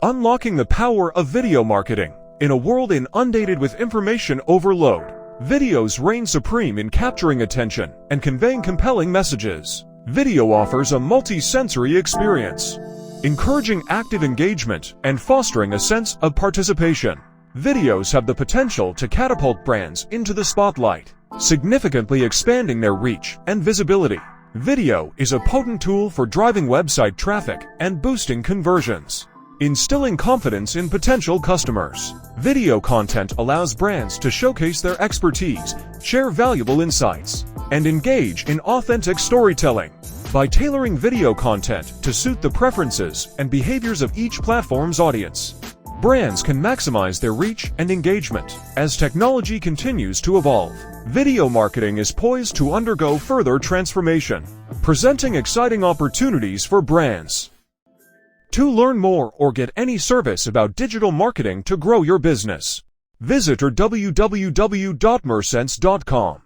Unlocking the power of video marketing. In a world inundated with information overload, videos reign supreme in capturing attention and conveying compelling messages. Video offers a multi-sensory experience, encouraging active engagement and fostering a sense of participation. Videos have the potential to catapult brands into the spotlight, significantly expanding their reach and visibility. Video is a potent tool for driving website traffic and boosting conversions, instilling confidence in potential customers. Video content allows brands to showcase their expertise, share valuable insights, and engage in authentic storytelling. By tailoring video content to suit the preferences and behaviors of each platform's audience, brands can maximize their reach and engagement. As technology continues to evolve, video marketing is poised to undergo further transformation, presenting exciting opportunities for brands. To learn more or get any service about digital marketing to grow your business, visit www.MERSeNZ.com.